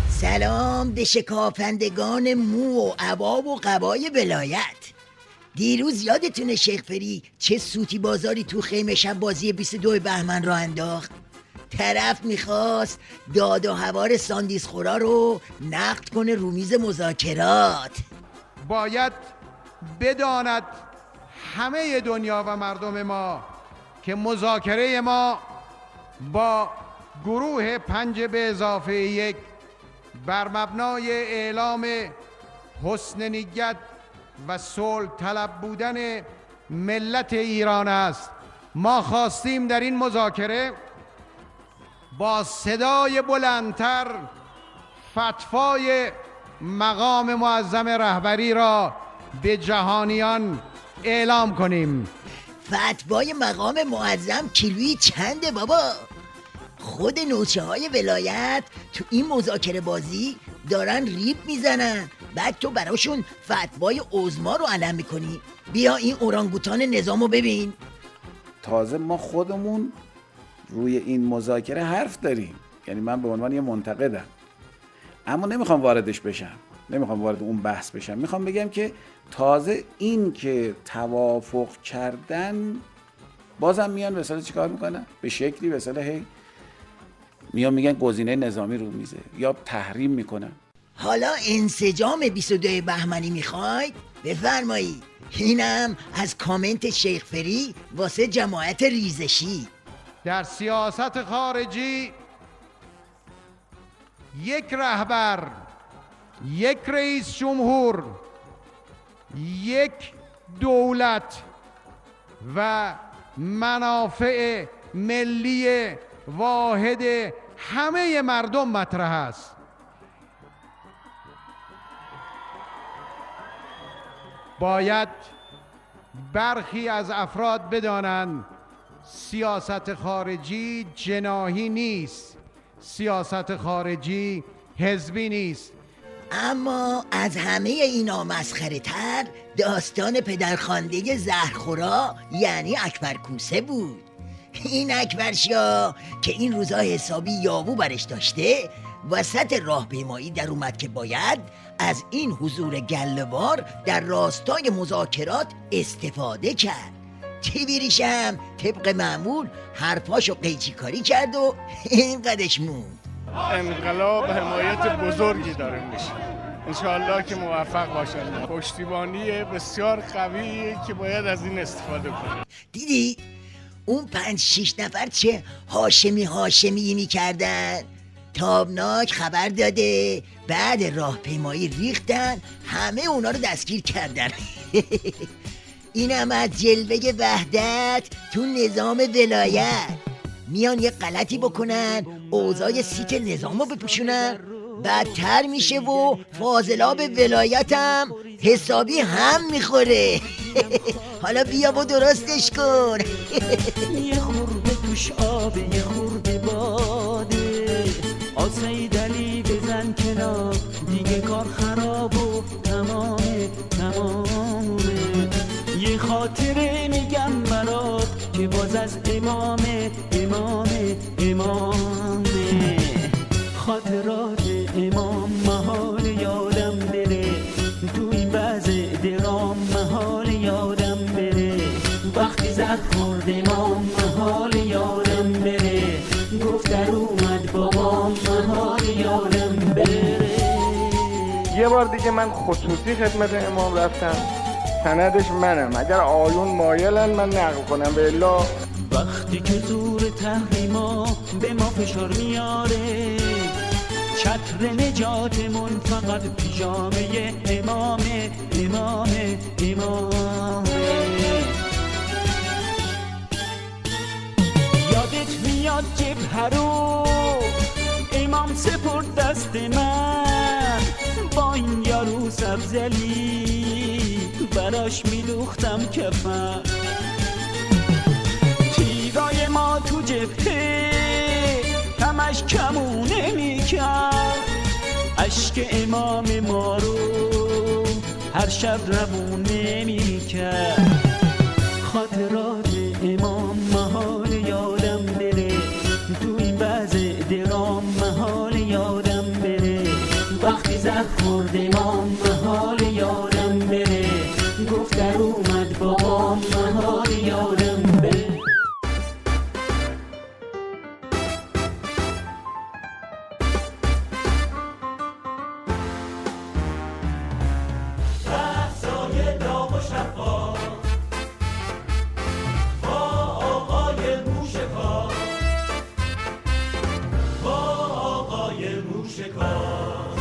سلام به شکافندگان مو و عباب و قبای ولایت. دیروز یادتونه شیخ فری چه سوتی بازاری تو خیمه شب بازی 22 بهمن را انداخت؟ طرف میخواست داد و هوار ساندیس خورا رو نقد کنه رو میز مذاکرات. باید بداند همه دنیا و مردم ما که مذاکره ما با گروه 5+1 بر مبنای اعلام حسن نیت و صلح طلب بودن ملت ایران است. ما خواستیم در این مذاکره با صدای بلندتر فتوای مقام معظم رهبری را به جهانیان اعلام کنیم. فتوای مقام معظم کیلویی چنده بابا؟ خود نوچه های ولایت تو این مذاکره بازی دارن ریب میزنن، بعد تو براشون فتوای عظما رو علم میکنی. بیا این اورانگوتان نظامو ببین. تازه ما خودمون روی این مذاکره حرف داریم، یعنی من به عنوان یه منتقدم، اما نمیخوام واردش بشم، نمیخوام وارد اون بحث بشم. میخوام بگم که تازه این که توافق کردن بازم میان مثلا چیکار میکنن؟ به شکلی مثلا هی میان میگن گزینه نظامی رو میزه یا تحریم میکنن. حالا انسجام 22 بهمنی میخواید؟ بفرمایید. اینم از کامنت شیخ فری واسه جماعت ریزشی. در سیاست خارجی یک رهبر، یک رئیس جمهور، یک دولت و منافع ملی واحد همه مردم مطرح است. باید برخی از افراد بدانند سیاست خارجی جناحی نیست، سیاست خارجی حزبی نیست. اما از همه اینا مسخره تر داستان پدرخوانده زهرخورا یعنی اکبر کوسه بود. این اکبرشا که این روزا حسابی یاوو برش داشته وسط راهپیمایی در اومد که باید از این حضور گله‌بار در راستای مذاکرات استفاده کرد. تیویریشم طبق معمول حرفاشو قیچی کاری کرد و این قدش موند. انقلاب حمایت بزرگی داره میشه، انشاءالله که موفق باشن. پشتیبانی بسیار قویه که باید از این استفاده کنیم. دیدی اون 5-6 نفر چه هاشمی میکردن؟ تابناک خبر داده بعد راهپیمایی ریختن همه اونا رو دستگیر کردن. اینم از جلوه وحدت تو نظام ولایت. میان یه غلطی بکنن اوضاع سیت نظام رو بپوشونن، بدتر میشه و فاضلاب ولایتم حسابی هم میخوره. حالا بیا و درستش کن. یه خورده توش آبه یه خورده باده، آسای دلی بزن کنار دیگه کار خراب و تمامه. یه خاطره میگم برات که باز از امامه. خاطرات امام محال یادم بره، تو این وضع درام محال یادم بره. وقتی زد خورد امام محال یادم بره، گفت در اومد بابام محال یادم بره. یه بار دیگه من خصوصی خدمت امام رفتم، سندش منم، اگر آیون مایلن من نقل کنم به الا. وقتی که زور تحریما به ما فشار میاره، چتر نجاتمون فقط پیژامه امامه. یادت میاد جبهه رو امام سپرد دست من، با این یارو سبزلی براش میدوختم کفن. تیرای ما تو جبهه همش کمونه میکرد، عشق امام ما رو هر شب روونه میکرد. خاطرات امام محال یادم بره، تو این زهر خورد ما محال یادم بره گفت در اومد بابا محال یادم بره بحثای داغ و شفا با آقای موشکار با آقای موشکار